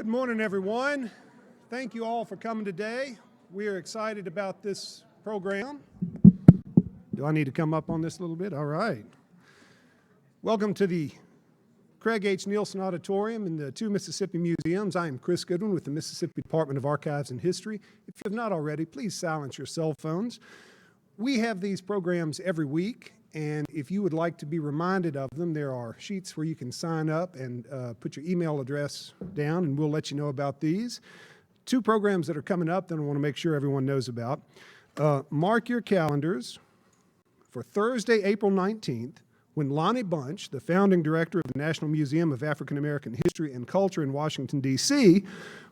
Good morning, everyone. Thank you all for coming today. We are excited about this program. Do I need to come up on this a little bit? All right. Welcome to the Craig H. Nielsen Auditorium in the two Mississippi Museums. I am Chris Goodwin with the Mississippi Department of Archives and History. If you have not already, please silence your cell phones. We have these programs every week, and if you would like to be reminded of them, there are sheets where you can sign up and put your email address down, and we'll let you know about these. Two programs that are coming up that I want to make sure everyone knows about. Mark your calendars for Thursday, April 19th, when Lonnie Bunch, the founding director of the National Museum of African American History and Culture in Washington, D.C.,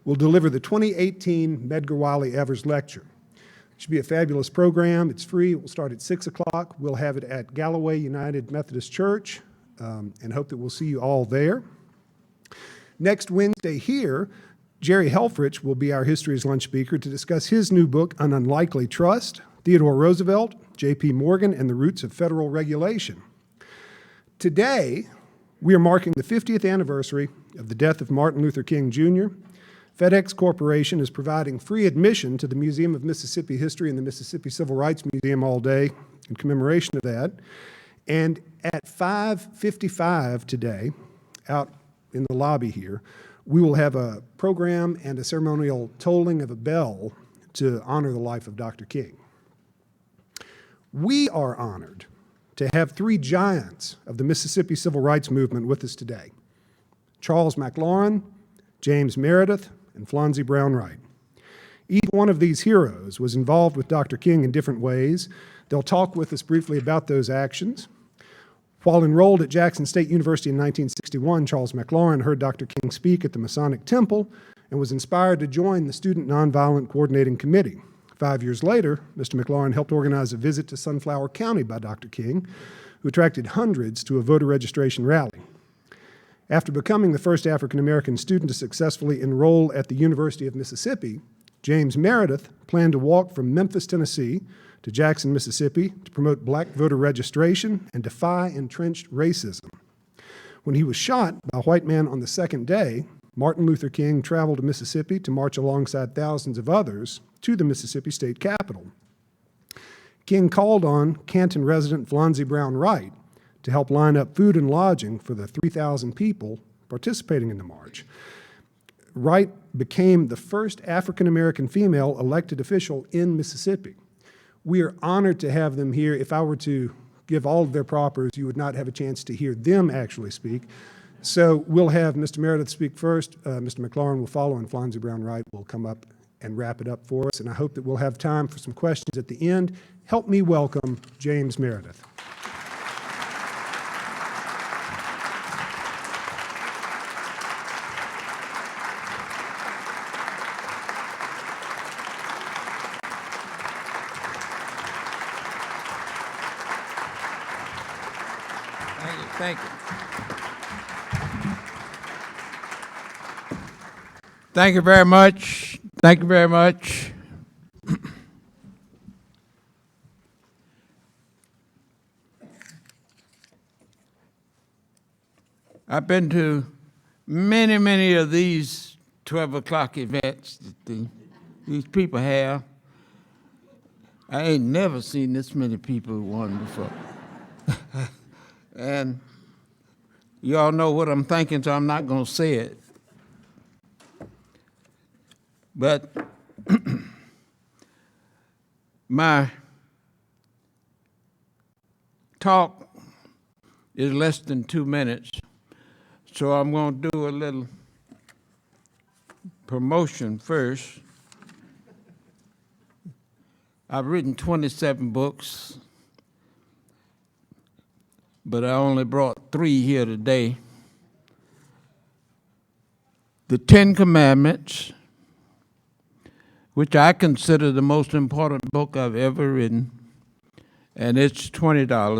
will deliver the 2018 Medgar Wiley Evers Lecture. It should be a fabulous program. It's free. It will start at 6 o'clock. We'll have it at Galloway United Methodist Church, and hope that we'll see you all there. Next Wednesday here, Jerry Helfrich will be our History's Lunch speaker to discuss his new book, An Unlikely Trust, Theodore Roosevelt, J.P. Morgan, and the Roots of Federal Regulation. Today, we are marking the 50th anniversary of the death of Martin Luther King, Jr. FedEx Corporation is providing free admission to the Museum of Mississippi History and the Mississippi Civil Rights Museum all day in commemoration of that. And at 5:55 today, out in the lobby here, we will have a program and a ceremonial tolling of a bell to honor the life of Dr. King. We are honored to have three giants of the Mississippi Civil Rights Movement with us today: Charles McLaurin, James Meredith, and Flonzie Brown Wright. Each one of these heroes was involved with Dr. King in different ways. They'll talk with us briefly about those actions. While enrolled at Jackson State University in 1961, Charles McLaurin heard Dr. King speak at the Masonic Temple and was inspired to join the Student Nonviolent Coordinating Committee. 5 years later, Mr. McLaurin helped organize a visit to Sunflower County by Dr. King, who attracted hundreds to a voter registration rally. After becoming the first African-American student to successfully enroll at the University of Mississippi, James Meredith planned to walk from Memphis, Tennessee to Jackson, Mississippi to promote black voter registration and defy entrenched racism. When he was shot by a white man on the second day, Martin Luther King traveled to Mississippi to march alongside thousands of others to the Mississippi State Capitol. King called on Canton resident Flonzie Brown Wright to help line up food and lodging for the 3,000 people participating in the march. Wright became the first African-American female elected official in Mississippi. We are honored to have them here. If I were to give all of their propers, you would not have a chance to hear them actually speak. So we'll have Mr. Meredith speak first, Mr. McLaurin will follow, and Flonzie Brown Wright will come up and wrap it up for us. And I hope that we'll have time for some questions at the end. Help me welcome James Meredith. Thank you. Thank you very much. Thank you very much. I've been to many of these 12 o'clock events that these people have. I ain't never seen this many people at one before. And you all know what I'm thinking, so I'm not going to say it. But my talk is less than 2 minutes, so I'm going to do a little promotion first. I've written 27 books, but I only brought 3 here today. The 10 Commandments, which I consider the most important book I've ever written, and it's $20.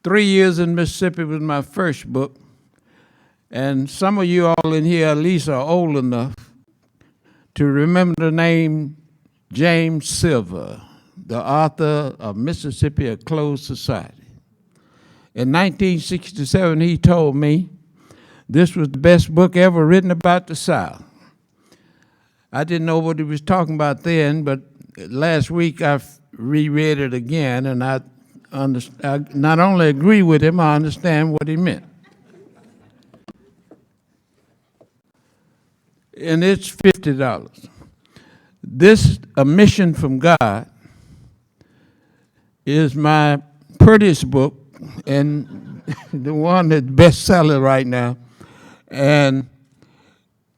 3 Years in Mississippi was my first book, and some of you all in here at least are old enough to remember the name James Silver, the author of Mississippi, A Closed Society. In 1967, he told me this was the best book ever written about the South. I didn't know what he was talking about then, but last week I reread it again, and I not only agree with him, I understand what he meant. And it's $50. This, A Mission from God, is my prettiest book and the one that's bestseller right now. And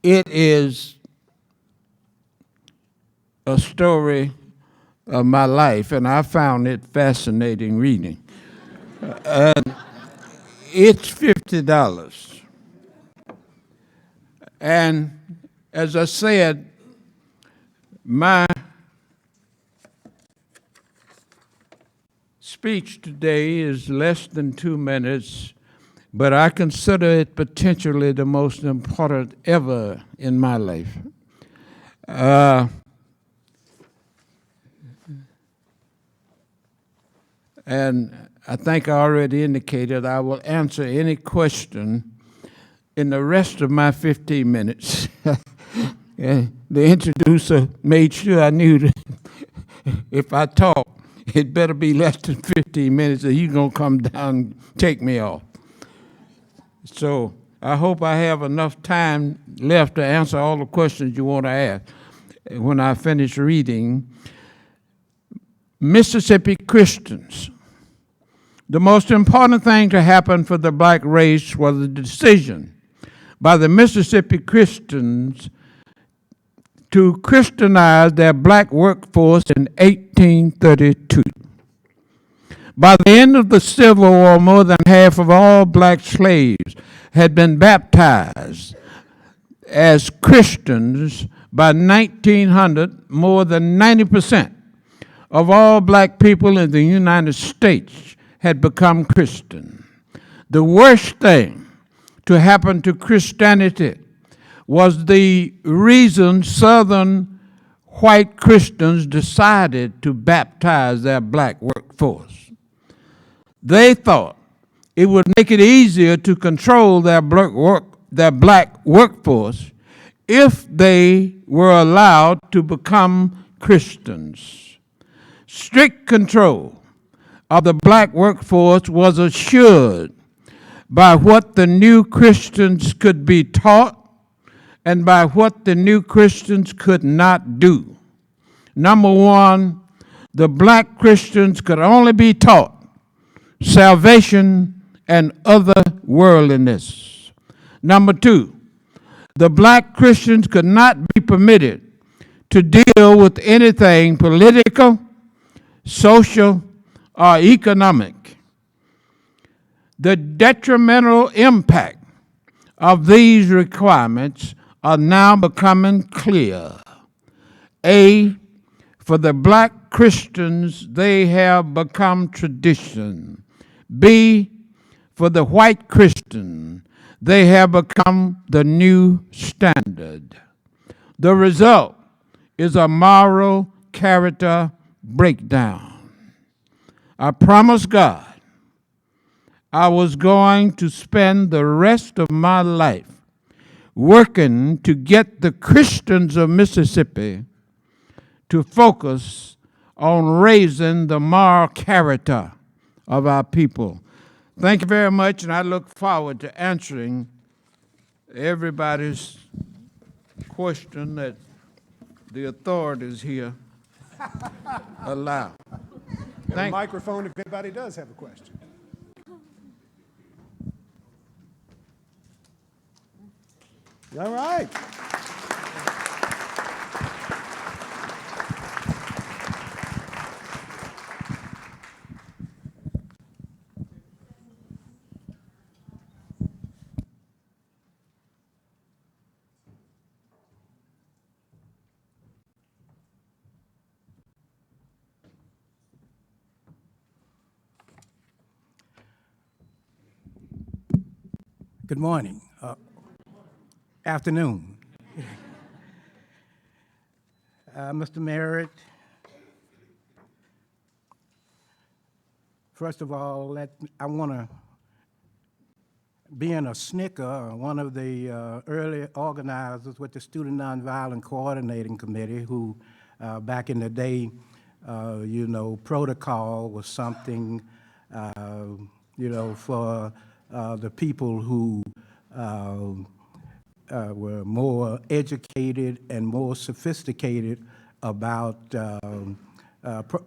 it is a story of my life, and I found it fascinating reading. And it's $50. And as I said, my speech today is less than 2 minutes, but I consider it potentially the most important ever in my life. And I think I already indicated I will answer any question in the rest of my 15 minutes. The introducer made sure I knew that if I talk, it better be less than 15 minutes or he's going to come down and take me off. So I hope I have enough time left to answer all the questions you want to ask when I finish reading. Mississippi Christians. The most important thing to happen for the black race was the decision by the Mississippi Christians to Christianize their black workforce in 1832. By the end of the Civil War, more than half of all black slaves had been baptized as Christians. By 1900, more than 90% of all black people in the United States had become Christian. The worst thing to happen to Christianity was the reason Southern white Christians decided to baptize their black workforce. They thought it would make it easier to control their black workforce if they were allowed to become Christians. Strict control of the black workforce was assured by what the new Christians could be taught and by what the new Christians could not do. Number one, the black Christians could only be taught salvation and otherworldliness. Number two, the black Christians could not be permitted to deal with anything political, social, or economic. The detrimental impact of these requirements are now becoming clear. A, for the black Christians, they have become tradition. B, for the white Christian, they have become the new standard. The result is a moral character breakdown. I promised God I was going to spend the rest of my life working to get the Christians of Mississippi to focus on raising the moral character of our people. Thank you very much, and I look forward to answering everybody's question that the authorities here allow. Got a microphone if anybody does have a question. All right. Good morning, afternoon. Mr. Meredith, first of all, I want to being a snicker, one of the early organizers with the Student Nonviolent Coordinating Committee, who back in the day, protocol was something, for the people who were more educated and more sophisticated about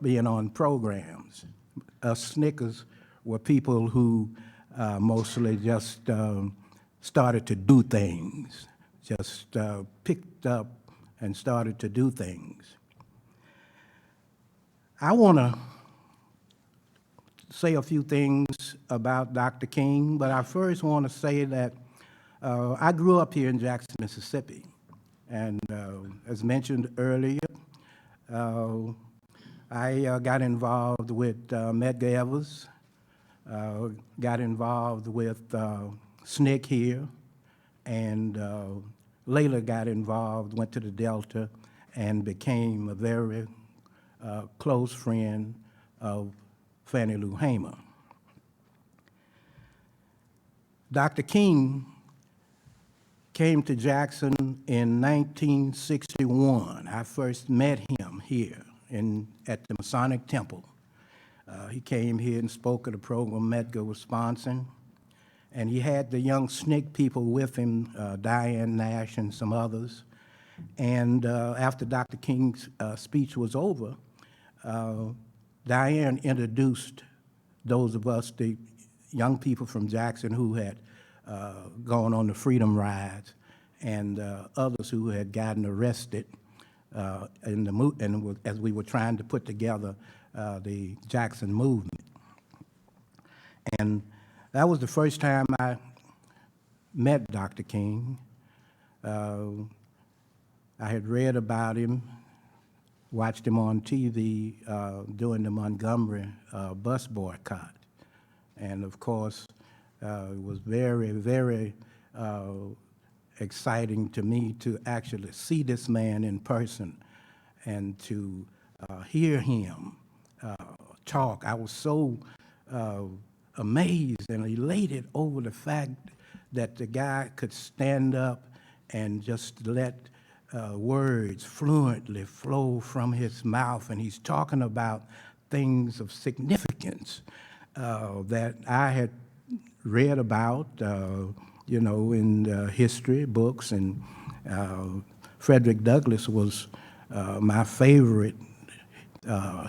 being on programs. Us snickers were people who mostly just started to do things, just picked up and started to do things. I want to say a few things about Dr. King, but I first want to say that I grew up here in Jackson, Mississippi, and as mentioned earlier, I got involved with Medgar Evers, got involved with SNCC here, and later got involved, went to the Delta, and became a very close friend of Fannie Lou Hamer. Dr. King came to Jackson in 1961. I first met him here at the Masonic Temple. He came here and spoke at a program Medgar was sponsoring, and he had the young SNCC people with him, Diane Nash and some others. And after Dr. King's speech was over, Diane introduced those of us, the young people from Jackson who had gone on the freedom rides, and others who had gotten arrested as we were trying to put together the Jackson movement. And that was the first time I met Dr. King. I had read about him, watched him on TV during the Montgomery bus boycott. And of course, it was very, very exciting to me to actually see this man in person and to hear him talk. I was so amazed and elated over the fact that the guy could stand up and just let words fluently flow from his mouth, and he's talking about things of significance that I had read about, in history books, and Frederick Douglass was my favorite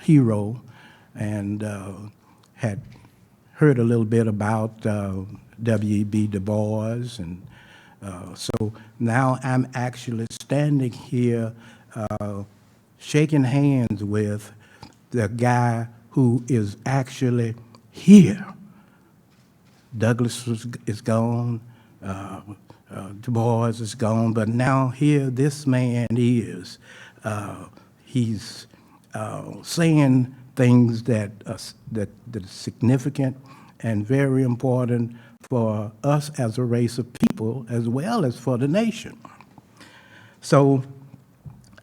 hero, and had heard a little bit about W.E.B. Du Bois, and so now I'm actually standing here shaking hands with the guy who is actually here. Douglass is gone, Du Bois is gone, but now here this man is. He's saying things that are significant and very important for us as a race of people, as well as for the nation. So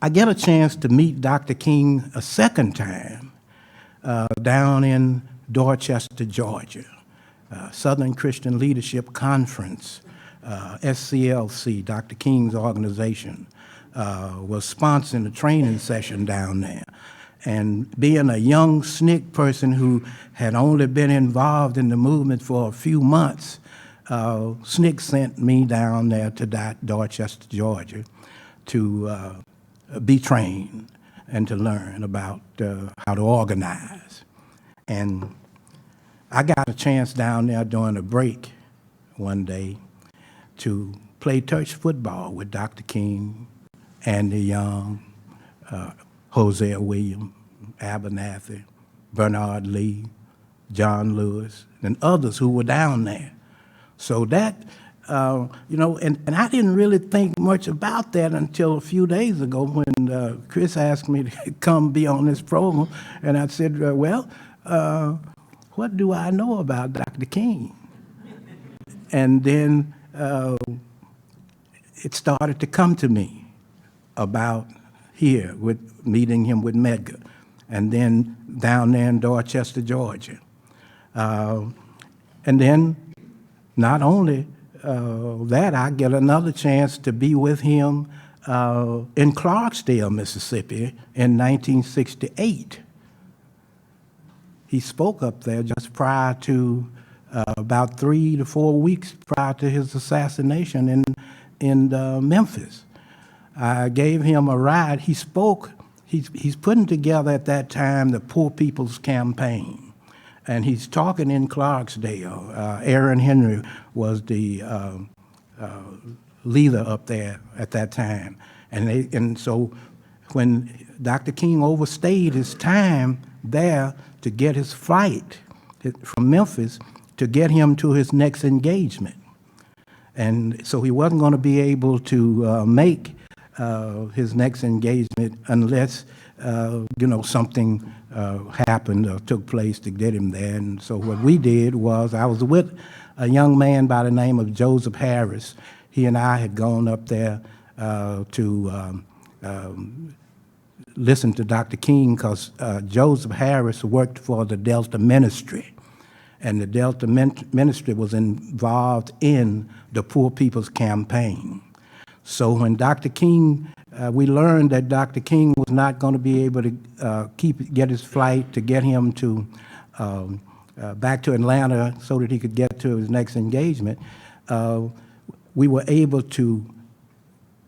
I get a chance to meet Dr. King a second time down in Dorchester, Georgia. Southern Christian Leadership Conference, SCLC, Dr. King's organization, was sponsoring a training session down there. And being a young SNCC person who had only been involved in the movement for a few months, SNCC sent me down there to Dorchester, Georgia, to be trained and to learn about how to organize. And I got a chance down there during a break one day to play touch football with Dr. King, Andy Young, Hosea Williams, Abernathy, Bernard Lee, John Lewis, and others who were down there. So that, and I didn't really think much about that until a few days ago when Chris asked me to come be on this program, and I said, what do I know about Dr. King? And then it started to come to me about here with meeting him with Medgar, and then down there in Dorchester, Georgia. And then not only that, I get another chance to be with him in Clarksdale, Mississippi in 1968. He spoke up there just prior to, about 3 to 4 weeks prior to his assassination in Memphis. I gave him a ride. He spoke, he's putting together at that time the Poor People's Campaign. And he's talking in Clarksdale. Aaron Henry was the leader up there at that time. And so when Dr. King overstayed his time there to get his flight from Memphis to get him to his next engagement. And so he wasn't going to be able to make his next engagement unless, something happened or took place to get him there. And so what we did was, I was with a young man by the name of Joseph Harris. He and I had gone up there to listen to Dr. King because Joseph Harris worked for the Delta Ministry. And the Delta Ministry was involved in the Poor People's Campaign. So when Dr. King, we learned that Dr. King was not going to be able to get his flight to get him to back to Atlanta so that he could get to his next engagement, we were able to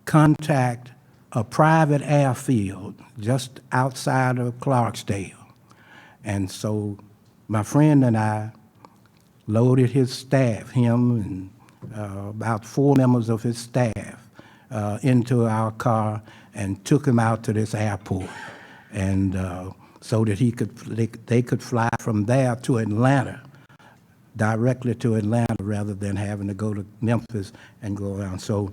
contact a private airfield just outside of Clarksdale. And so my friend and I loaded his staff, him and about 4 members of his staff, into our car and took him out to this airport, and so that they could fly from there to Atlanta, directly to Atlanta, rather than having to go to Memphis and go around. So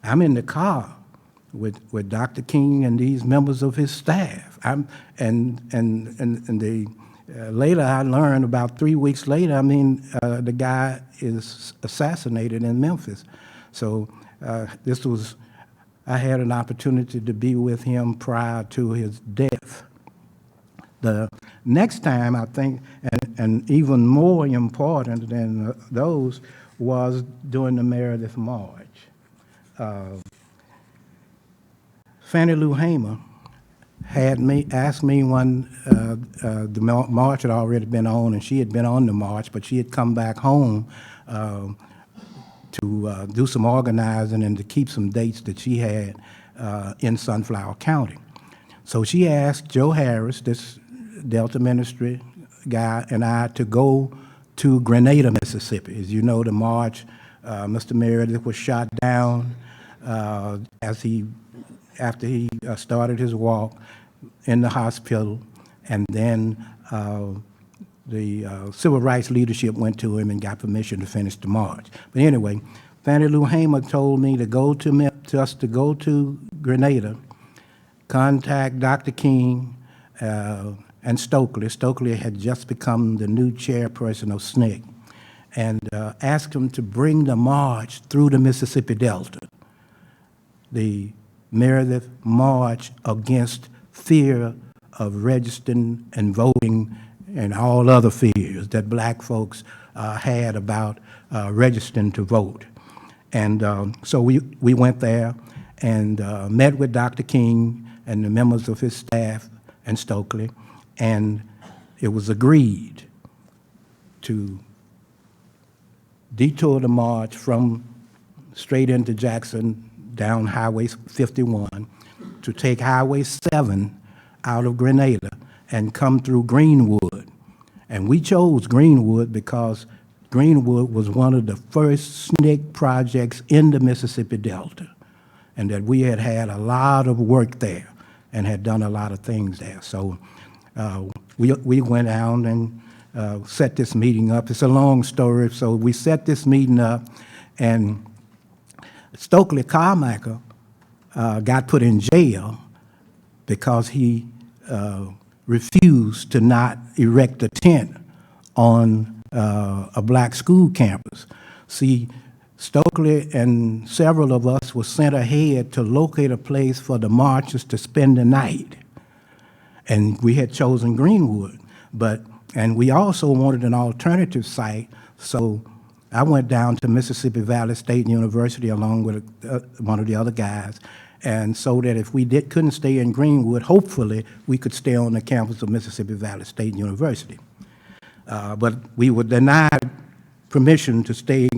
I'm in the car with Dr. King and these members of his staff. Later I learned, about 3 weeks later, the guy is assassinated in Memphis. So I had an opportunity to be with him prior to his death. The next time, I think, and even more important than those, was during the Meredith March. Fannie Lou Hamer asked me when the march had already been on, and she had been on the march, but she had come back home to do some organizing and to keep some dates that she had in Sunflower County. So she asked Joe Harris, this Delta Ministry guy, and I to go to Grenada, Mississippi. As you know, the march, Mr. Meredith was shot down after he started his walk in the hospital, and then the civil rights leadership went to him and got permission to finish the march. But anyway, Fannie Lou Hamer told me to go to Grenada, contact Dr. King and Stokely. Stokely had just become the new chairperson of SNCC, and ask him to bring the march through the Mississippi Delta. The Meredith March against fear of registering and voting and all other fears that black folks had about registering to vote. And so we went there and met with Dr. King and the members of his staff and Stokely, and it was agreed to detour the march from straight into Jackson down Highway 51 to take Highway 7 out of Grenada and come through Greenwood. And we chose Greenwood because Greenwood was one of the first SNCC projects in the Mississippi Delta, and that we had had a lot of work there and had done a lot of things there. So we went out and set this meeting up. It's a long story, so we set this meeting up, and Stokely Carmichael got put in jail because he refused to not erect a tent on a black school campus. See, Stokely and several of us were sent ahead to locate a place for the marchers to spend the night. And we had chosen Greenwood, and we also wanted an alternative site, so I went down to Mississippi Valley State University along with one of the other guys, and so that if we couldn't stay in Greenwood, hopefully we could stay on the campus of Mississippi Valley State University. But we were denied permission to stay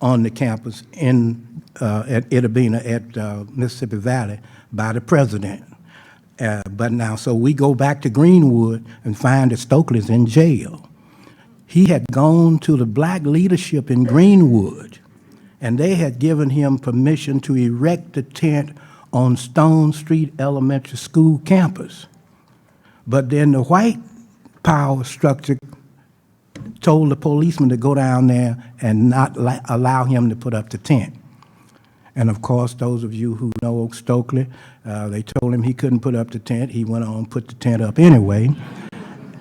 on the campus in at Itabena at Mississippi Valley by the president. But now, so we go back to Greenwood and find that Stokely's in jail. He had gone to the black leadership in Greenwood, and they had given him permission to erect a tent on Stone Street Elementary School campus. But then the white power structure told the policeman to go down there and not allow him to put up the tent. And of course, those of you who know Stokely, they told him he couldn't put up the tent. He went on and put the tent up anyway.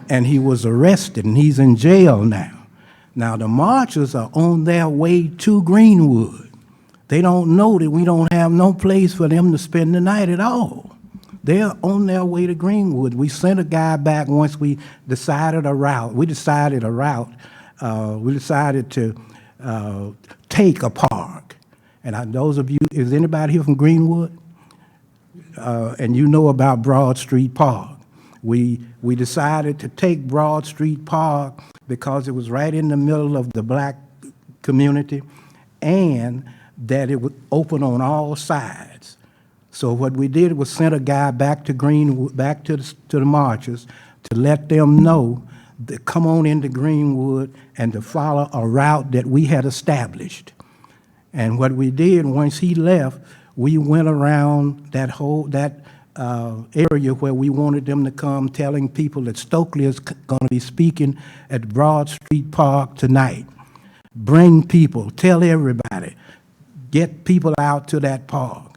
And he was arrested, and he's in jail now. Now, the marchers are on their way to Greenwood. They don't know that we don't have no place for them to spend the night at all. They're on their way to Greenwood. We sent a guy back once we decided a route. We decided to take a park. And those of you, is anybody here from Greenwood? And you know about Broad Street Park. We decided to take Broad Street Park because it was right in the middle of the black community and that it was open on all sides. So what we did was sent a guy back to Greenwood, back to the marchers to let them know to come on into Greenwood and to follow a route that we had established. And what we did, once he left, we went around that area where we wanted them to come, telling people that Stokely is going to be speaking at Broad Street Park tonight. Bring people, tell everybody, get people out to that park.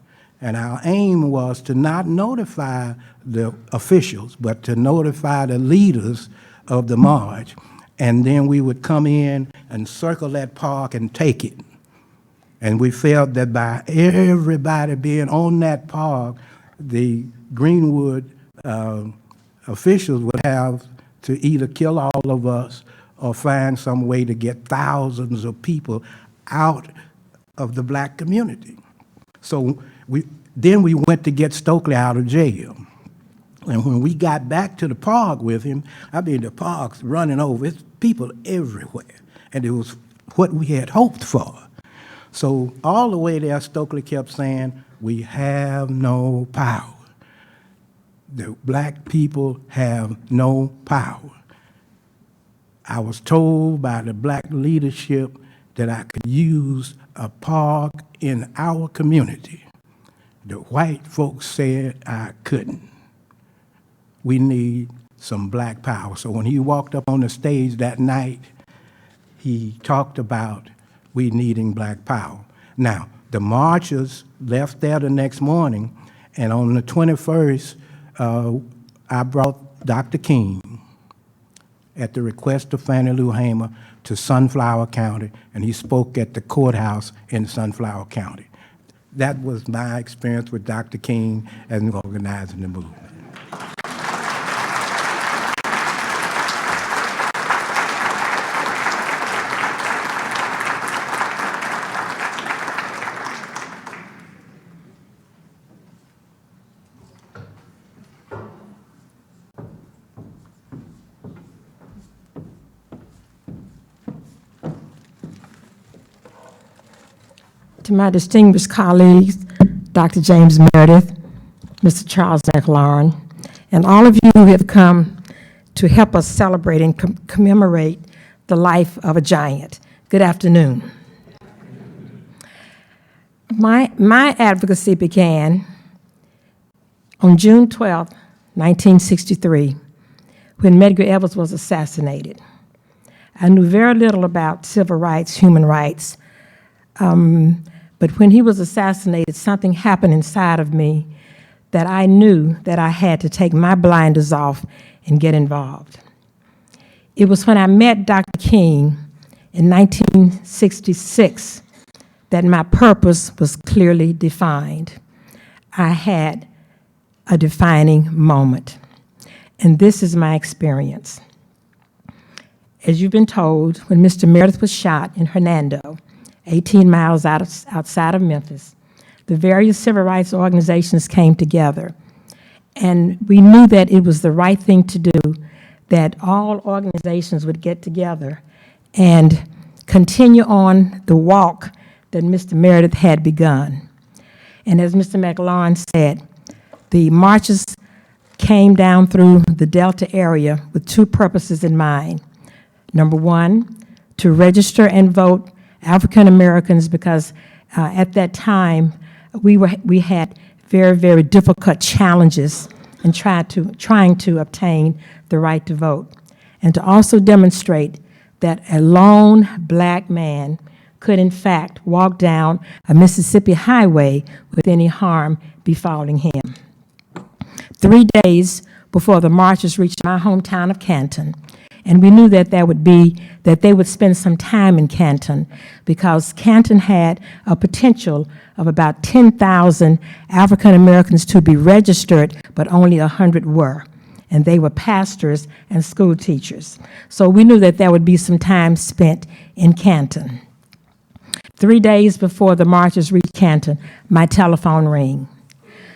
And our aim was to not notify the officials, but to notify the leaders of the march. And then we would come in and circle that park and take it. And we felt that by everybody being on that park, the Greenwood officials would have to either kill all of us or find some way to get thousands of people out of the black community. So then we went to get Stokely out of jail. And when we got back to the park with him, I mean, the park's running over. It's people everywhere. And it was what we had hoped for. So all the way there, Stokely kept saying, we have no power. The black people have no power. I was told by the black leadership that I could use a park in our community. The white folks said I couldn't. We need some black power. So when he walked up on the stage that night, he talked about we needing black power. Now, the marchers left there the next morning, and on the 21st, I brought Dr. King, at the request of Fannie Lou Hamer, to Sunflower County, and he spoke at the courthouse in Sunflower County. That was my experience with Dr. King and organizing the movement. To my distinguished colleagues, Dr. James Meredith, Mr. Charles McLaurin, and all of you who have come to help us celebrate and commemorate the life of a giant. Good afternoon. My advocacy began on June 12, 1963, when Medgar Evers was assassinated. I knew very little about civil rights, human rights, but when he was assassinated, something happened inside of me that I knew that I had to take my blinders off and get involved. It was when I met Dr. King in 1966 that my purpose was clearly defined. I had a defining moment, and this is my experience. as you've been told, when Mr. Meredith was shot in Hernando, 18 miles outside of Memphis, the various civil rights organizations came together. And we knew that it was the right thing to do, that all organizations would get together and continue on the walk that Mr. Meredith had begun. And as Mr. McLaurin said, the marches came down through the Delta area with two purposes in mind. Number one, to register and vote African Americans, because at that time we had very, very difficult challenges in trying to obtain the right to vote, and to also demonstrate that a lone black man could in fact walk down a Mississippi highway with any harm befalling him. 3 days before the marches reached my hometown of Canton, and we knew that they would spend some time in Canton, because Canton had a potential of about 10,000 African Americans to be registered, but only 100 were, and they were pastors and school teachers. So we knew that there would be some time spent in Canton. 3 days before the marches reached Canton, my telephone rang.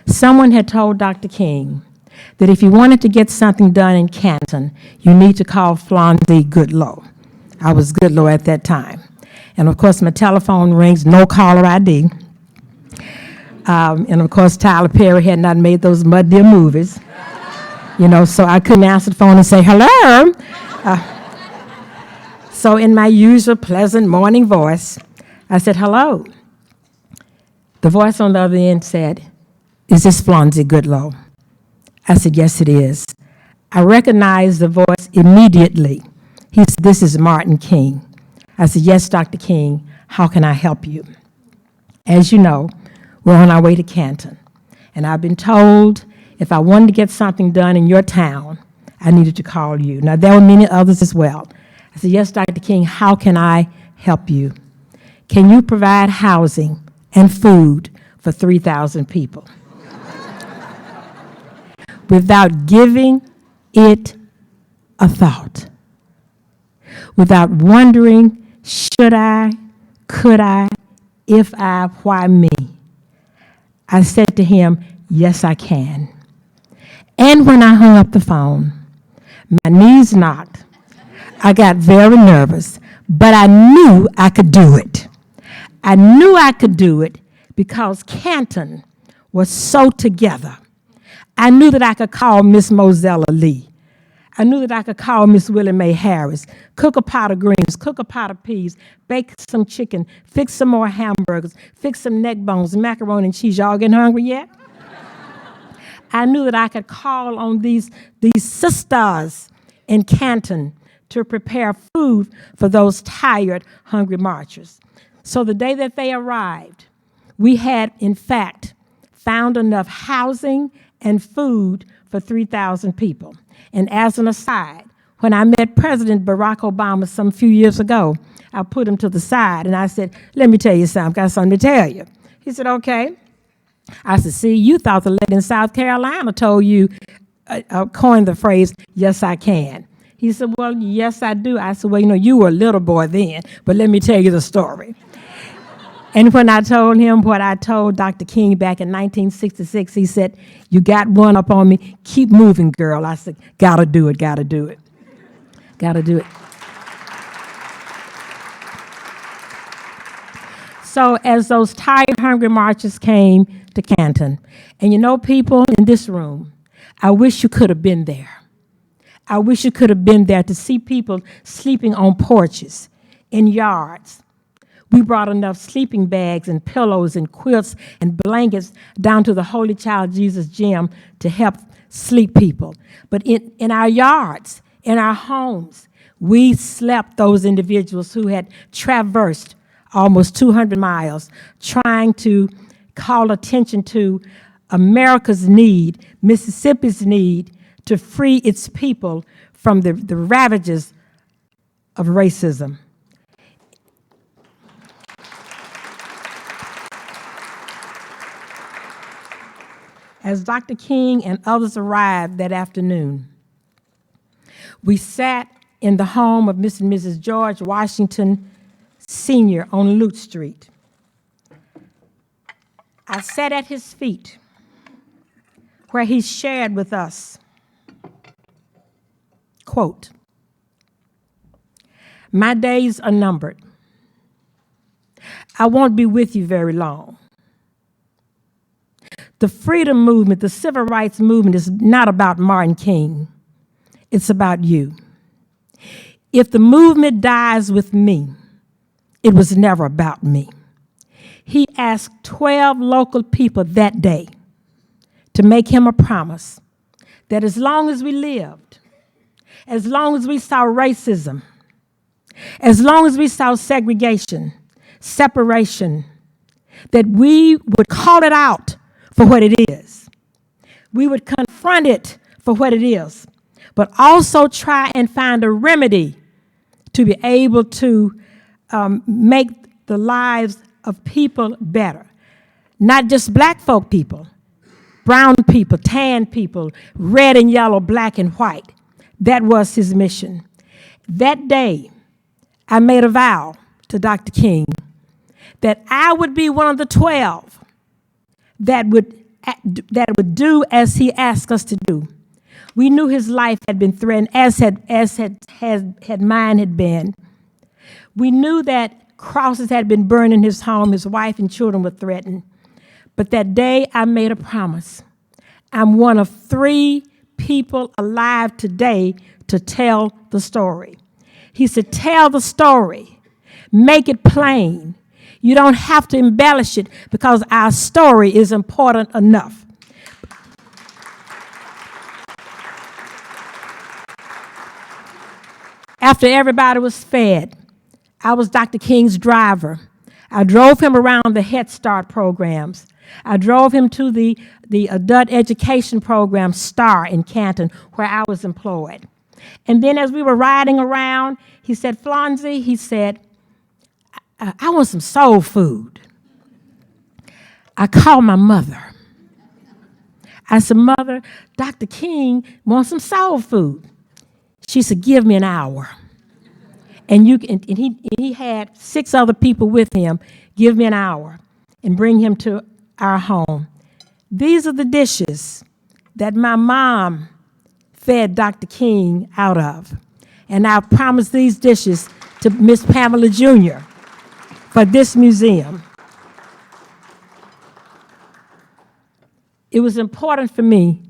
Someone had told Dr. King that if you wanted to get something done in Canton, you need to call Flonzie Goodlow. I was Goodlow at that time. And of course, my telephone rings, no caller ID. And of course, Tyler Perry had not made those Mud Deer movies, so I couldn't answer the phone and say, hello. So in my usual pleasant morning voice, I said, hello. The voice on the other end said, is this Flonzie Goodlow? I said, yes, it is. I recognized the voice immediately. He said, this is Martin King. I said, yes, Dr. King, how can I help you? As you know, we're on our way to Canton, and I've been told if I wanted to get something done in your town, I needed to call you. Now, there were many others as well. I said, yes, Dr. King, how can I help you? Can you provide housing and food for 3,000 people? Without giving it a thought, without wondering, should I, could I, if I, why me? I said to him, yes, I can. And when I hung up the phone, my knees knocked. I got very nervous, but I knew I could do it. I knew I could do it because Canton was so together. I knew that I could call Miss Mozella Lee. I knew that I could call Miss Willie Mae Harris, cook a pot of greens, cook a pot of peas, bake some chicken, fix some more hamburgers, fix some neck bones, macaroni and cheese. Y'all getting hungry yet? I knew that I could call on these sisters in Canton to prepare food for those tired, hungry marchers. So the day that they arrived, we had, in fact, found enough housing and food for 3,000 people. And as an aside, when I met President Barack Obama some few years ago, I put him to the side and I said, let me tell you something, I've got something to tell you. He said, okay. I said, see, you thought the lady in South Carolina told you, coined the phrase, yes, I can. He said, well, yes, I do. I said, well, you were a little boy then, but let me tell you the story. And when I told him what I told Dr. King back in 1966, he said, you got one up on me. Keep moving, girl. I said, gotta do it, gotta do it. Gotta do it. So as those tired, hungry marchers came to Canton, and people in this room, I wish you could have been there. I wish you could have been there to see people sleeping on porches, in yards. We brought enough sleeping bags and pillows and quilts and blankets down to the Holy Child Jesus Gym to help sleep people. But in our yards, in our homes, we slept those individuals who had traversed almost 200 miles trying to call attention to America's need, Mississippi's need to free its people from the ravages of racism. As Dr. King and others arrived that afternoon, we sat in the home of Mr. and Mrs. George Washington Sr. on Lute Street. I sat at his feet where he shared with us, quote, "My days are numbered. I won't be with you very long. The freedom movement, the civil rights movement is not about Martin King. It's about you. If the movement dies with me, it was never about me." He asked 12 local people that day to make him a promise that as long as we lived, as long as we saw racism, as long as we saw segregation, separation, that we would call it out for what it is. We would confront it for what it is, but also try and find a remedy to be able to make the lives of people better. Not just black folk people, brown people, tan people, red and yellow, black and white. That was his mission. That day, I made a vow to Dr. King that I would be one of the 12 that would do as he asked us to do. We knew his life had been threatened, as had mine had been. We knew that crosses had been burned in his home. His wife and children were threatened. But that day, I made a promise. I'm one of 3 people alive today to tell the story. He said, tell the story. Make it plain. You don't have to embellish it because our story is important enough. After everybody was fed, I was Dr. King's driver. I drove him around the Head Start programs. I drove him to the adult education program, STAR, in Canton, where I was employed. And then as we were riding around, he said, Flonzie, he said, I want some soul food. I called my mother. I said, Mother, Dr. King wants some soul food. She said, give me an hour. And he had 6 other people with him. Give me an hour and bring him to our home. These are the dishes that my mom fed Dr. King out of. And I promised these dishes to Miss Pamela Jr. for this museum. It was important for me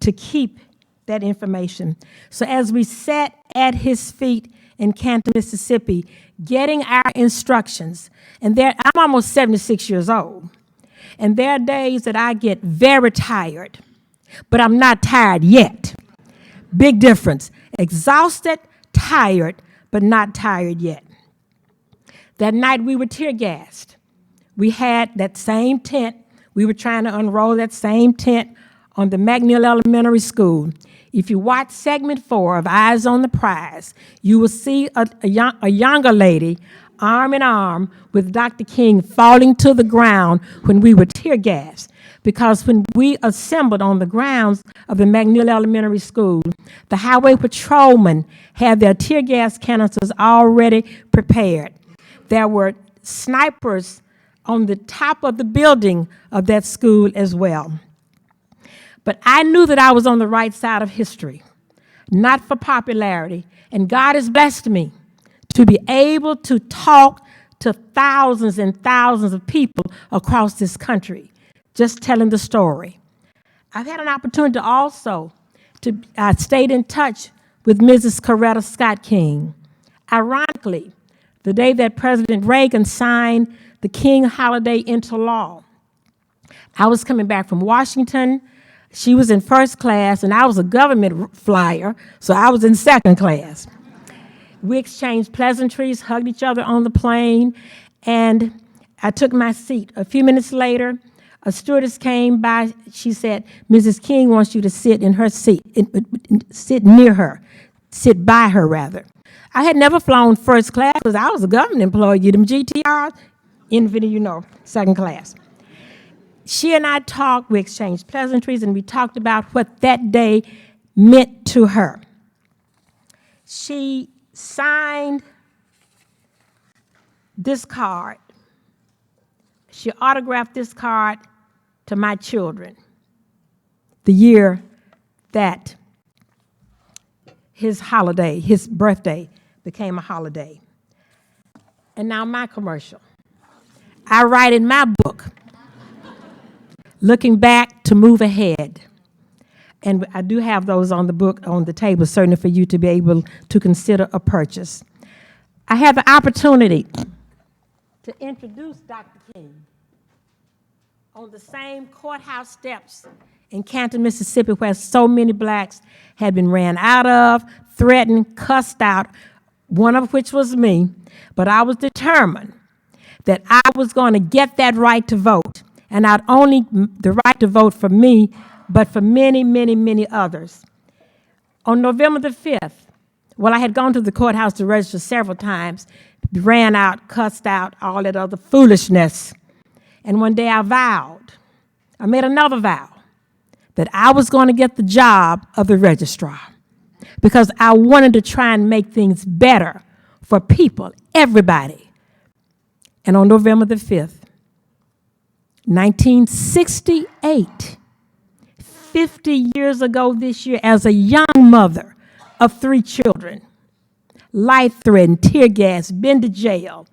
to keep that information. So as we sat at his feet in Canton, Mississippi, getting our instructions, and I'm almost 76 years old, and there are days that I get very tired, but I'm not tired yet. Big difference. Exhausted, tired, but not tired yet. That night we were tear gassed. We had that same tent. We were trying to unroll that same tent on the McNeil Elementary School. If you watch segment 4 of Eyes on the Prize, you will see a younger lady, arm in arm with Dr. King, falling to the ground when we were tear gassed. Because when we assembled on the grounds of the McNeil Elementary School, the highway patrolmen had their tear gas canisters already prepared. There were snipers on the top of the building of that school as well. But I knew that I was on the right side of history, not for popularity. And God has blessed me to be able to talk to thousands and thousands of people across this country, just telling the story. I've had an opportunity also I stayed in touch with Mrs. Coretta Scott King. Ironically, the day that President Reagan signed the King holiday into law, I was coming back from Washington. She was in first class, and I was a government flyer, so I was in second class. We exchanged pleasantries, hugged each other on the plane, and I took my seat. A few minutes later, a stewardess came by. She said, Mrs. King wants you to sit in her seat, sit near her, sit by her, rather. I had never flown first class because I was a government employee. You them GTRs, infinity, second class. She and I talked, we exchanged pleasantries, and we talked about what that day meant to her. She signed this card. She autographed this card to my children the year that his birthday became a holiday. And now my commercial. I write in my book, looking back to move ahead. And I do have those on the book, on the table, certainly for you to be able to consider a purchase. I had the opportunity to introduce Dr. King on the same courthouse steps in Canton, Mississippi, where so many blacks had been ran out of, threatened, cussed out, one of which was me. But I was determined that I was going to get that right to vote, and not only the right to vote for me, but for many, many, many others. On November the 5th, well, I had gone to the courthouse to register several times, ran out, cussed out, all that other foolishness. And one day I made another vow, that I was going to get the job of the registrar because I wanted to try and make things better for people, everybody. And on November the 5th, 1968, 50 years ago this year, as a young mother of 3 children, life threatened, tear gas, been to jail,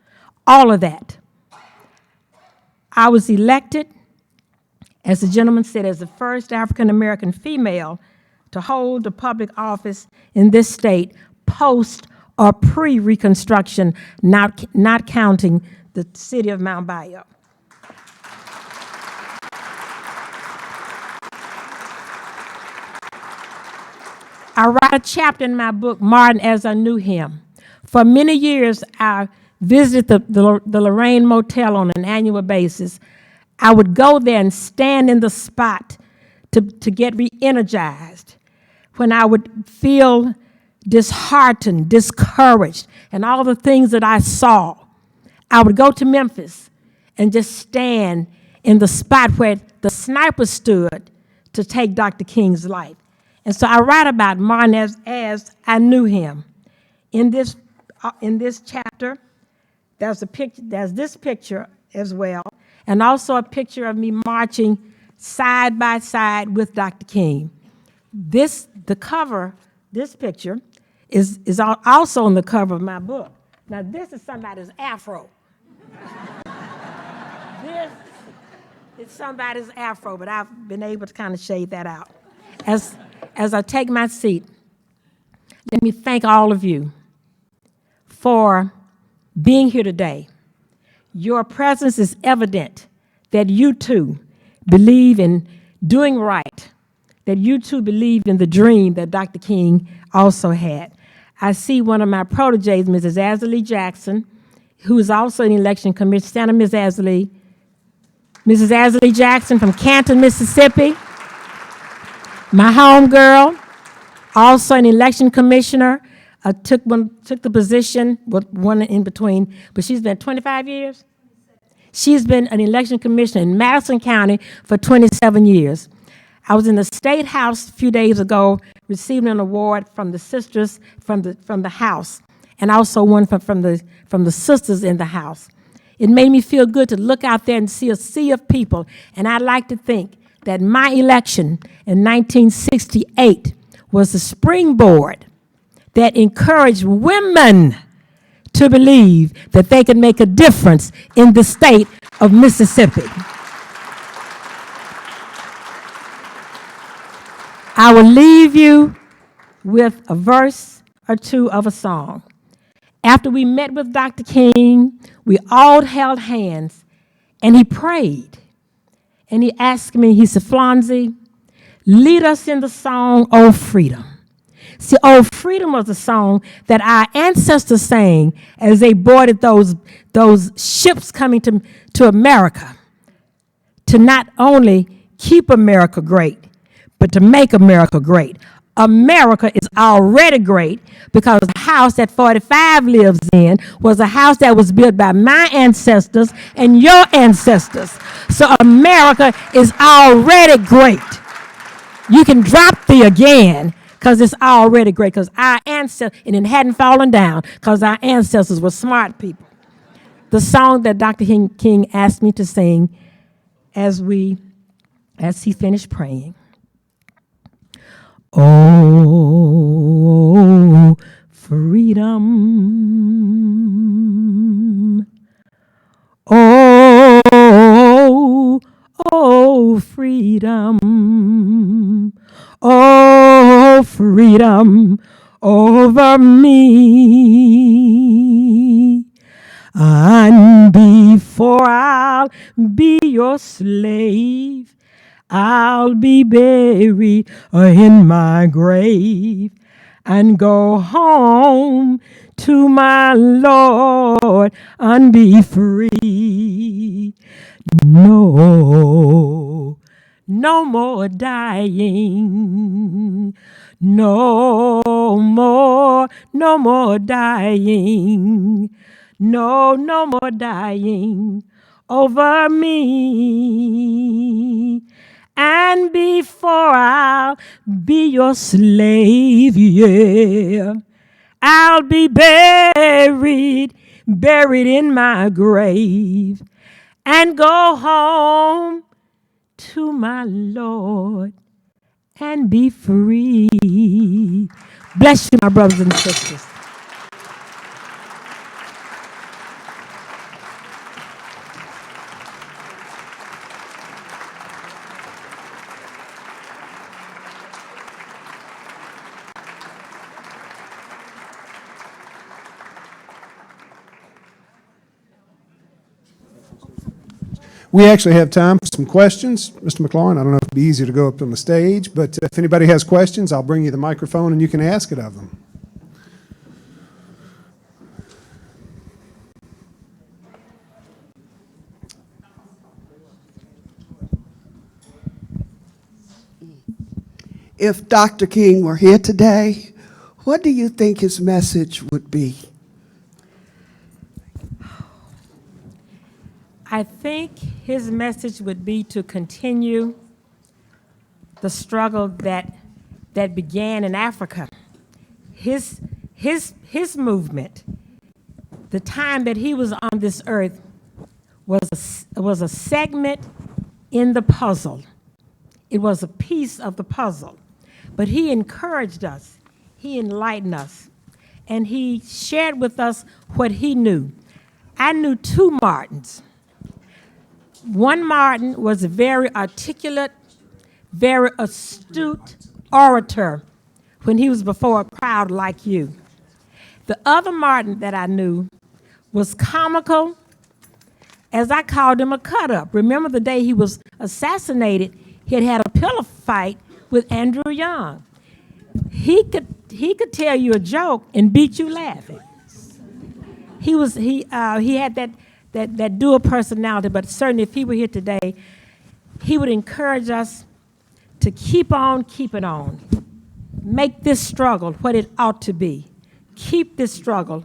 all of that, I was elected, as the gentleman said, as the first African-American female to hold the public office in this state post or pre-Reconstruction, not counting the city of Mount Bayou. I write a chapter in my book, Martin as I Knew Him. For many years, I visited the Lorraine Motel on an annual basis. I would go there and stand in the spot to get re-energized when I would feel disheartened, discouraged, and all the things that I saw. I would go to Memphis and just stand in the spot where the sniper stood to take Dr. King's life. And so I write about Martin as I knew him. In this chapter, there's this picture as well, and also a picture of me marching side by side with Dr. King. This picture is also on the cover of my book. Now this is somebody's afro. This is somebody's afro, but I've been able to kind of shade that out. As I take my seat, let me thank all of you for being here today. Your presence is evident that you too believe in doing right, that you too believe in the dream that Dr. King also had. I see one of my proteges, Mrs. Azalea Jackson, who is also an election commissioner. Stand up, Ms. Azalea. Mrs. Azalea Jackson from Canton, Mississippi. My home girl, also an election commissioner, took the position, with one in between, but she's been 25 years. She's been an election commissioner in Madison County for 27 years. I was in the State House a few days ago, receiving an award from the sisters from the House, and also one from the sisters in the House. It made me feel good to look out there and see a sea of people, and I'd like to think that my election in 1968 was the springboard that encouraged women to believe that they could make a difference in the state of Mississippi. I will leave you with a verse or two of a song. After we met with Dr. King, we all held hands, and he prayed. And he asked me, he said, Flonzie, lead us in the song, Oh Freedom. See, Oh Freedom was a song that our ancestors sang as they boarded those ships coming to America to not only keep America great, but to make America great. America is already great because the house that 45 lives in was a house that was built by my ancestors and your ancestors. So America is already great. You can drop the again because it's already great, because our ancestors, and it hadn't fallen down, because our ancestors were smart people. The song that Dr. King asked me to sing as he finished praying. Oh, freedom. Oh, freedom. Oh, freedom over me. And before I'll be your slave, I'll be buried in my grave and go home to my Lord and be free. No, no more dying. No more dying. No more dying over me. And before I'll be your slave, yeah, I'll be buried in my grave and go home to my Lord and be free. Bless you, my brothers and sisters. We actually have time for some questions. Mr. McLaurin, I don't know if it'd be easier to go up on the stage, but if anybody has questions, I'll bring you the microphone and you can ask it of them. If Dr. King were here today, what do you think his message would be? I think his message would be to continue the struggle that began in Africa. His movement, the time that he was on this earth, was a segment in the puzzle. It was a piece of the puzzle. But he encouraged us, he enlightened us, and he shared with us what he knew. I knew two Martins. One Martin was a very articulate, very astute orator when he was before a crowd like you. The other Martin that I knew was comical, as I called him, a cut-up. Remember the day he was assassinated, he had a pillow fight with Andrew Young. He could tell you a joke and beat you laughing. He had that dual personality, but certainly if he were here today, he would encourage us to keep on keeping on. Make this struggle what it ought to be. Keep this struggle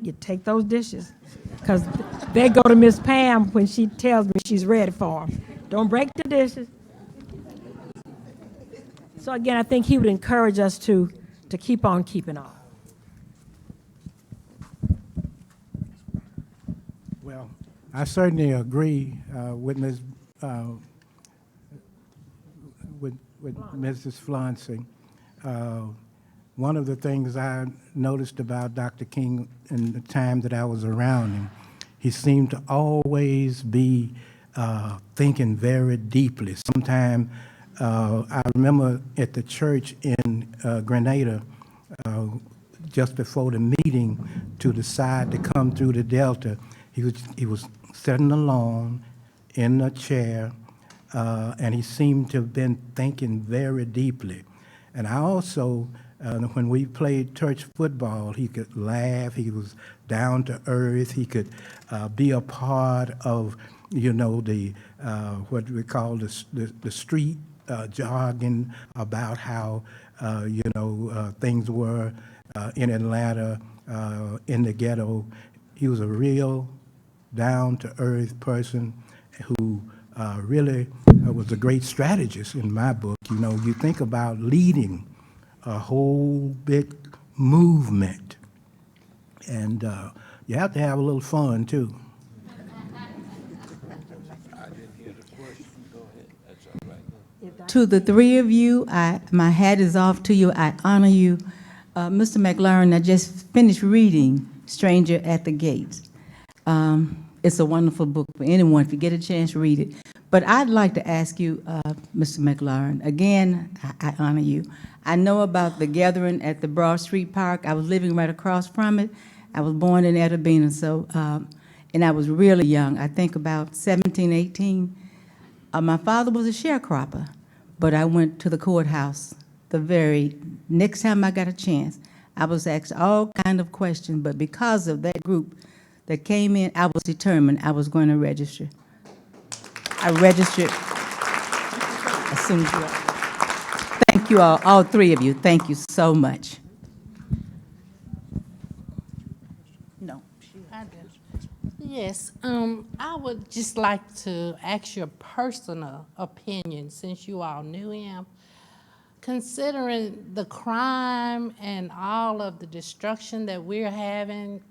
you take those dishes, because they go to Miss Pam when she tells me she's ready for them. Don't break the dishes. So again, I think he would encourage us to keep on keeping on. Well, I certainly agree with Ms. With Mrs. Flonzie. One of the things I noticed about Dr. King in the time that I was around him, he seemed to always be thinking very deeply. Sometimes I remember at the church in Grenada, just before the meeting to decide to come through the Delta, he was sitting alone in a chair, and he seemed to have been thinking very deeply. And I also, when we played church football, he could laugh, he was down to earth, he could be a part of, the what we call the street jargon about how, things were in Atlanta, in the ghetto. He was a real down-to-earth person who really was a great strategist in my book. You think about leading a whole big movement. And you have to have a little fun, too. To the three of you, my hat is off to you. I honor you. Mr. McLaurin, I just finished reading Stranger at the Gates. It's a wonderful book for anyone. If you get a chance, read it. But I'd like to ask you, Mr. McLaurin, again, I honor you. I know about the gathering at the Broad Street Park. I was living right across from it. I was born in Etta Bena, so, and I was really young, I think about 17, 18. My father was a sharecropper, but I went to the courthouse the very next time I got a chance. I was asked all kind of questions, but because of that group that came in, I was determined I was going to register. I registered as soon as you all. Thank you all three of you. Thank you so much. No. Yes, I would just like to ask your personal opinion, since you all knew him. Considering the crime and all of the destruction that we're having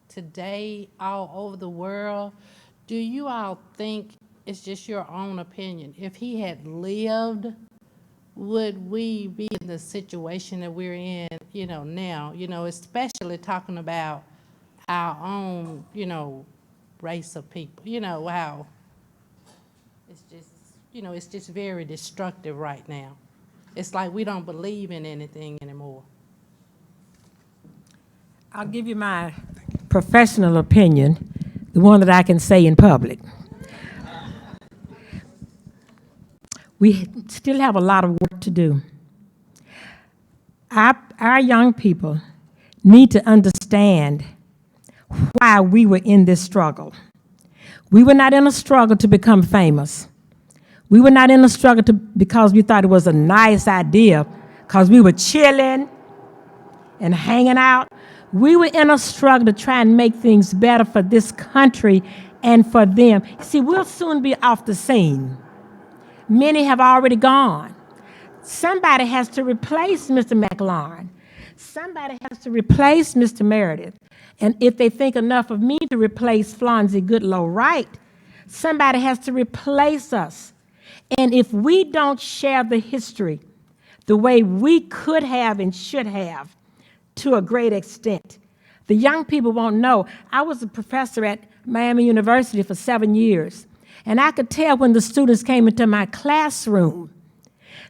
today all over the world, do you all think, it's just your own opinion, if he had lived, would we be in the situation that we're in, now, especially talking about our own, race of people, how it's just, it's just very destructive right now. It's like we don't believe in anything anymore. I'll give you my professional opinion, the one that I can say in public. We still have a lot of work to do. Our young people need to understand why we were in this struggle. We were not in a struggle to become famous. We were not in a struggle because we thought it was a nice idea, because we were chilling and hanging out. We were in a struggle to try and make things better for this country and for them. See, we'll soon be off the scene. Many have already gone. Somebody has to replace Mr. McLaurin. Somebody has to replace Mr. Meredith. And if they think enough of me to replace Flonzie Wright, somebody has to replace us. And if we don't share the history the way we could have and should have to a great extent, the young people won't know. I was a professor at Miami University for 7 years, and I could tell when the students came into my classroom,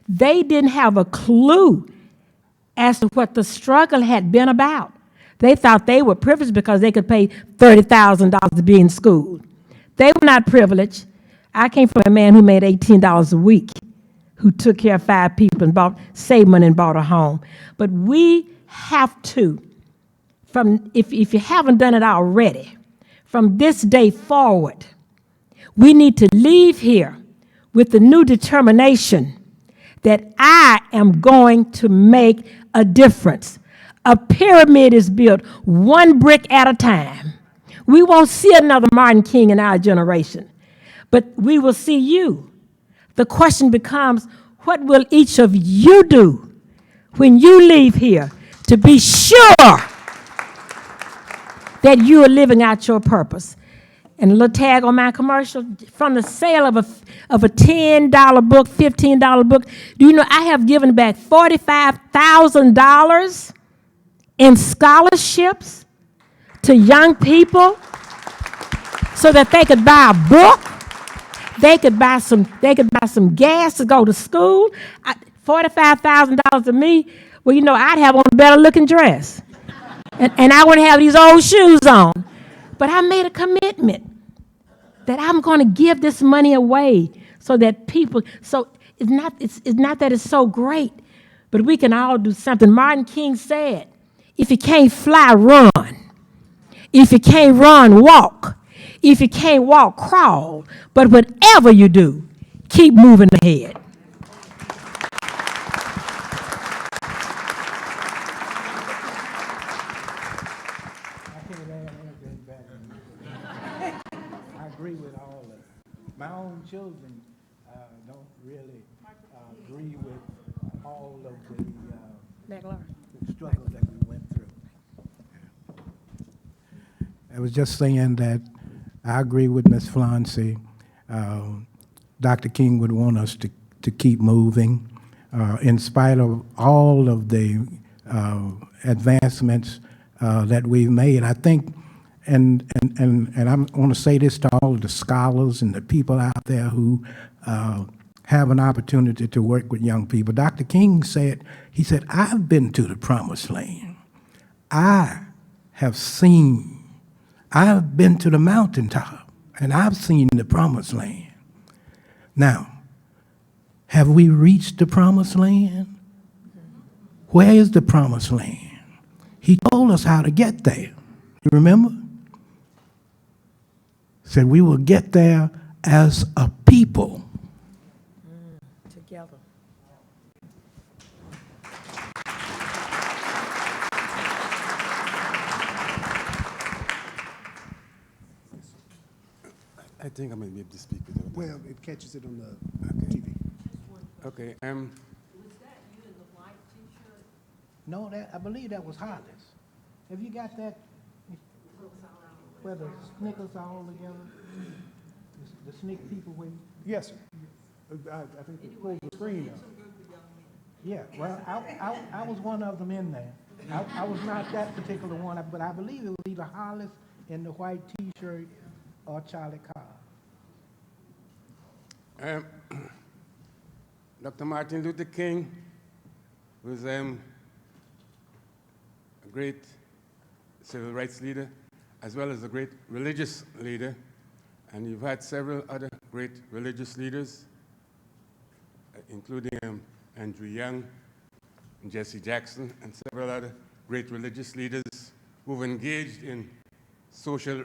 they didn't have a clue as to what the struggle had been about. They thought they were privileged because they could pay $30,000 to be in school. They were not privileged. I came from a man who made $18 a week, who took care of 5 people and saved money and bought a home. But we have to, if you haven't done it already, from this day forward, we need to leave here with the new determination that I am going to make a difference. A pyramid is built one brick at a time. We won't see another Martin King in our generation, but we will see you. The question becomes, what will each of you do when you leave here to be sure that you are living out your purpose? And a little tag on my commercial, from the sale of a $10 book, $15 book, do you know I have given back $45,000 in scholarships to young people so that they could buy a book, they could buy some gas to go to school. $45,000 to me, well, I'd have on a better looking dress. And I wouldn't have these old shoes on. But I made a commitment that I'm going to give this money away so that people, so it's not that it's so great, but we can all do something. Martin King said, if you can't fly, run. If you can't run, walk. If you can't walk, crawl. But whatever you do, keep moving ahead. I agree with all of it. My own children don't really agree with all of the struggle that we went through. I was just saying that I agree with Ms. Flonzie. Dr. King would want us to keep moving in spite of all of the advancements that we've made. I think, and I want to say this to all of the scholars and the people out there who have an opportunity to work with young people. Dr. King said, he said, I've been to the promised land. I have seen, I've been to the mountaintop, and I've seen the promised land. Now, have we reached the promised land? Where is the promised land? He told us how to get there. You remember? Said we will get there as a people. Together. I think I might be able to speak without that. Well, it catches it on the TV. Okay, No, I believe that was Hollis. Have you got that? Where the Snickers are all together? The sneak people with? Yes, sir. I think we pulled the screen up. Yeah, well, I was one of them in there. I was not that particular one, but I believe it was either Hollis in the white T-shirt or Charlie Carr. Dr. Martin Luther King was a great civil rights leader, as well as a great religious leader. And you've had several other great religious leaders, including Andrew Young, and Jesse Jackson, and several other great religious leaders who've engaged in social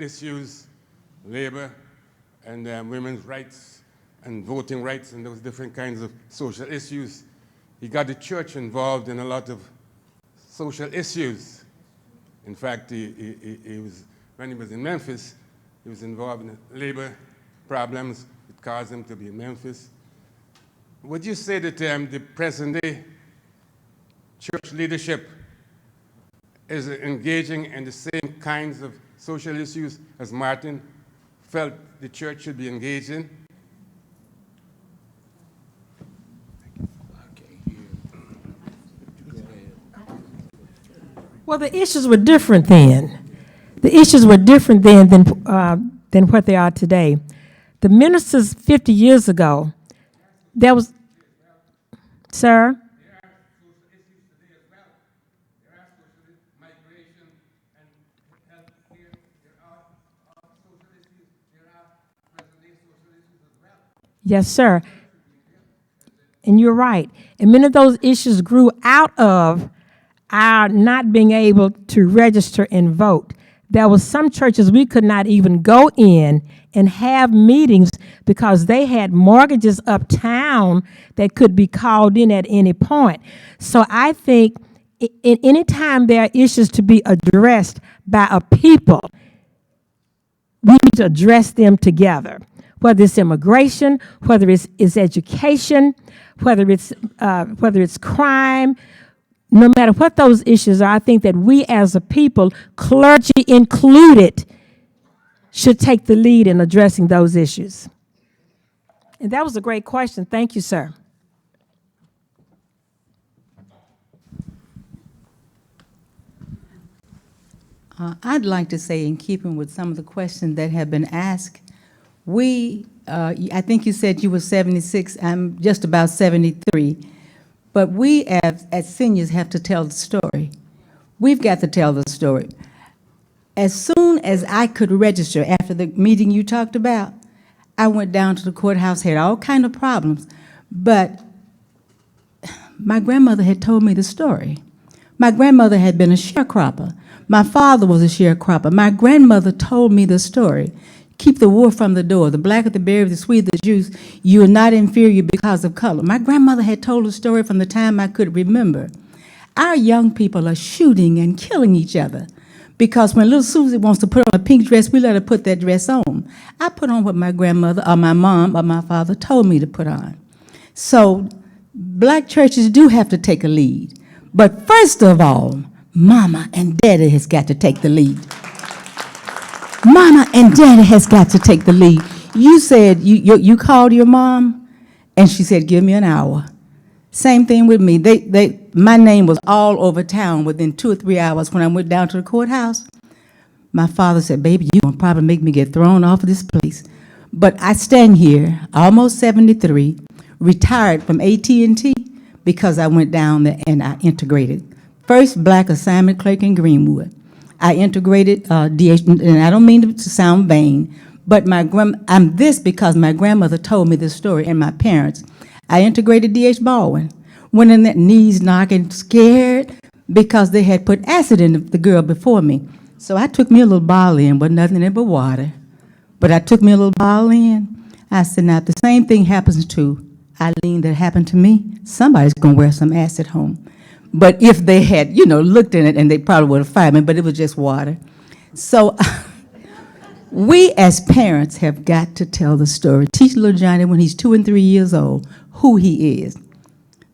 issues, labor, and women's rights, and voting rights, and those different kinds of social issues. He got the church involved in a lot of social issues. In fact, he was, when he was in Memphis, he was involved in labor problems. It caused him to be in Memphis. Would you say that the present-day church leadership is engaging in the same kinds of social issues as Martin felt the church should be engaged in? Well, the issues were different then. The issues were different then than what they are today. The ministers 50 years ago, there was, sir? Yes, sir. And you're right. And many of those issues grew out of our not being able to register and vote. There were some churches we could not even go in and have meetings because they had mortgages uptown that could be called in at any point. So I think any time there are issues to be addressed by a people, we need to address them together. Whether it's immigration, whether it's education, whether it's crime, no matter what those issues are, I think that we as a people, clergy included, should take the lead in addressing those issues. And that was a great question. Thank you, sir. I'd like to say, in keeping with some of the questions that have been asked, I think you said you were 76, I'm just about 73, but we as seniors have to tell the story. We've got to tell the story. As soon as I could register after the meeting you talked about, I went down to the courthouse, had all kind of problems, but my grandmother had told me the story. My grandmother had been a sharecropper. My father was a sharecropper. My grandmother told me the story. Keep the wolf from the door. The blacker the berry, the sweeter the juice. You are not inferior because of color. My grandmother had told the story from the time I could remember. Our young people are shooting and killing each other because when little Susie wants to put on a pink dress, we let her put that dress on. I put on what my grandmother or my mom or my father told me to put on. So Black churches do have to take a lead. But first of all, Mama and Daddy has got to take the lead. Mama and Daddy has got to take the lead. You said you called your mom, and she said, give me an hour. Same thing with me. My name was all over town within 2 or 3 hours when I went down to the courthouse. My father said, baby, you're going to probably make me get thrown off of this place. But I stand here, almost 73, retired from AT&T because I went down there and I integrated. First black assignment clerk in Greenwood. I integrated DH, and I don't mean to sound vain, but I'm this because my grandmother told me this story, and my parents. I integrated D.H. Baldwin. Went in there, knees knocking, scared, because they had put acid in the girl before me. So I took me a little bottle in, but nothing in but water. But I took me a little bottle in. I said, now if the same thing happens to Eileen that happened to me, somebody's going to wear some acid home. But if they had, looked in it, and they probably would have fired me, but it was just water. So we as parents have got to tell the story. Teach little Johnny when he's 2 and 3 years old who he is.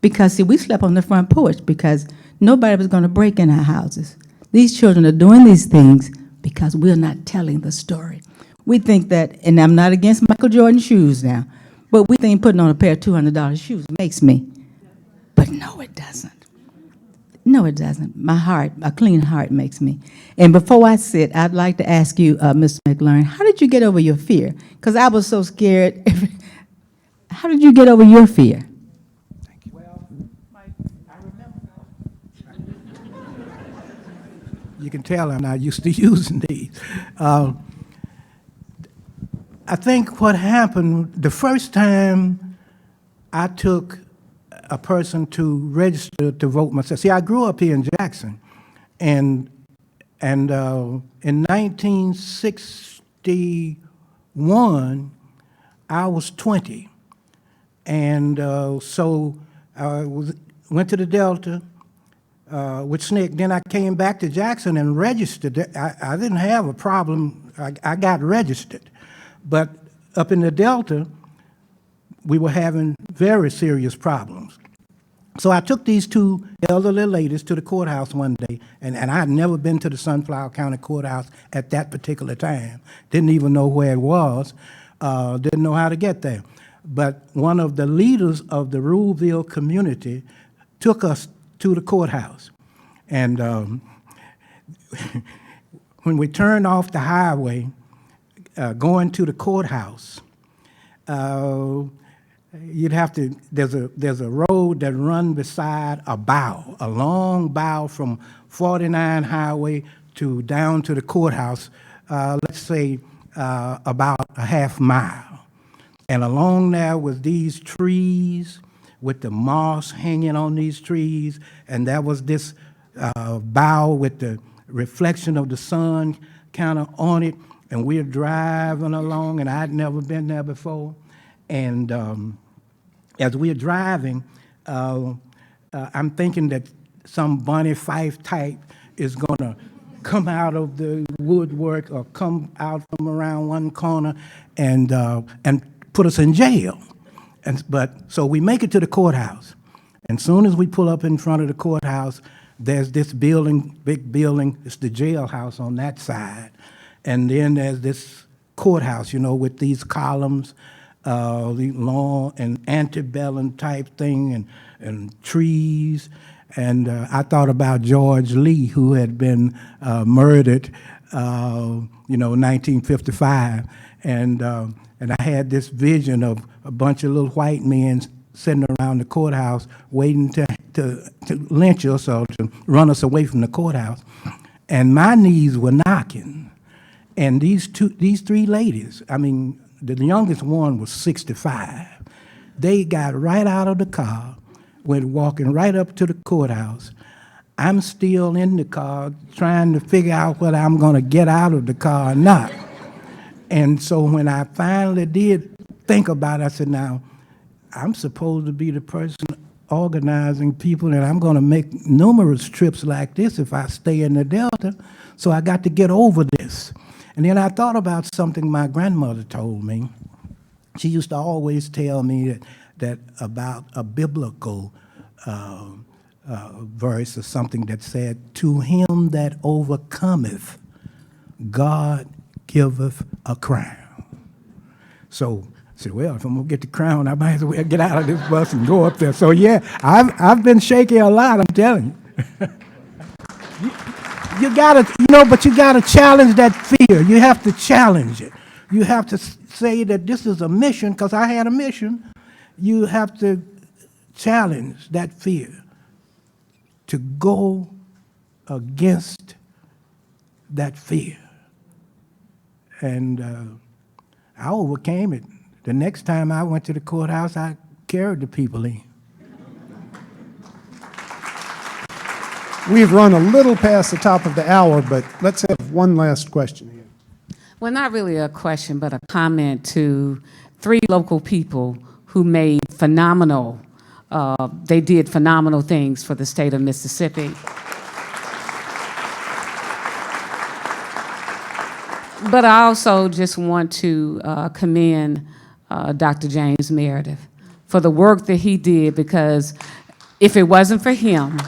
Because, see, we slept on the front porch because nobody was going to break in our houses. These children are doing these things because we're not telling the story. We think that, and I'm not against Michael Jordan shoes now, but we think putting on a pair of $200 shoes makes me. But no, it doesn't. No, it doesn't. My heart, a clean heart makes me. And before I sit, I'd like to ask you, Mr. McLaurin, how did you get over your fear? Because I was so scared. How did you get over your fear? Well, Mike, I remember. You can tell I'm not used to using these. I think what happened, the first time I took a person to register to vote myself. See, I grew up here in Jackson, and in 1961, I was 20, and so I went to the Delta with SNCC. Then I came back to Jackson and registered. I didn't have a problem. I got registered, but up in the Delta, we were having very serious problems. So I took these two elderly ladies to the courthouse one day, and I had never been to the Sunflower County Courthouse at that particular time. Didn't even know where it was, didn't know how to get there. But one of the leaders of the Ruleville community took us to the courthouse. And when we turned off the highway, going to the courthouse, you'd have to, there's a road that runs beside a bow, a long bow from 49 Highway to down to the courthouse, let's say about a half mile. And along there was these trees with the moss hanging on these trees, and there was this bow with the reflection of the sun kind of on it, and we're driving along, and I'd never been there before. And as we're driving, I'm thinking that some Bonnie Fife type is going to come out of the woodwork or come out from around one corner and put us in jail. So we make it to the courthouse. And soon as we pull up in front of the courthouse, there's this building, big building. It's the jailhouse on that side. And then there's this courthouse, with these columns, the long and antebellum type thing, and trees. And I thought about George Lee, who had been murdered, 1955. And I had this vision of a bunch of little white men sitting around the courthouse waiting to lynch us or to run us away from the courthouse. And my knees were knocking. And these three ladies, the youngest one was 65. They got right out of the car, went walking right up to the courthouse. I'm still in the car trying to figure out whether I'm going to get out of the car or not. And so when I finally did think about it, I said, now, I'm supposed to be the person organizing people, and I'm going to make numerous trips like this if I stay in the Delta, so I got to get over this. And then I thought about something my grandmother told me. She used to always tell me that about a biblical verse or something that said, "To him that overcometh, God giveth a crown." So I said, well, if I'm gonna get the crown, I might as well get out of this bus and go up there. So yeah, I've been shaky a lot, I'm telling you. You gotta, but you gotta challenge that fear. You have to challenge it. You have to say that this is a mission, because I had a mission. You have to challenge that fear to go against that fear. And I overcame it. The next time I went to the courthouse, I carried the people in. We've run a little past the top of the hour, but let's have one last question here. Well, not really a question, but a comment to 3 local people who made phenomenal, they did phenomenal things for the state of Mississippi. But I also just want to commend Dr. James Meredith for the work that he did, because if it wasn't for him,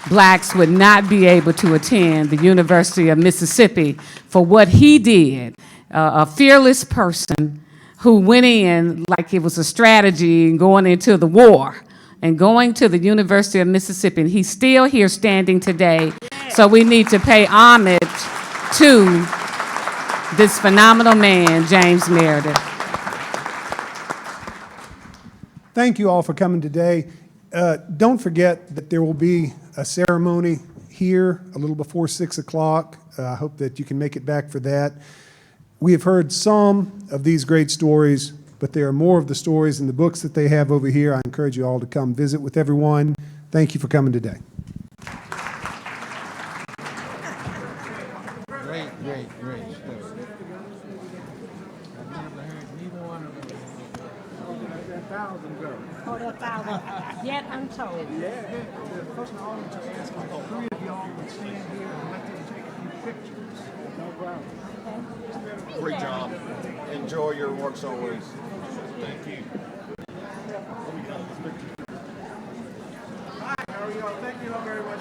blacks would not be able to attend the University of Mississippi for what he did. A fearless person who went in like it was a strategy going into the war and going to the University of Mississippi. And he's still here standing today. So we need to pay homage to this phenomenal man, James Meredith. Thank you all for coming today. Don't forget that there will be a ceremony here a little before 6 o'clock. I hope that you can make it back for that. We have heard some of these great stories, but there are more of the stories in the books that they have over here. I encourage you all to come visit with everyone. Thank you for coming today. Great stuff. I've never heard neither one of them. Oh, that 1,000, yet untold. Great job. Enjoy your works always. Thank you. Hi, how are you all? Thank you all very much.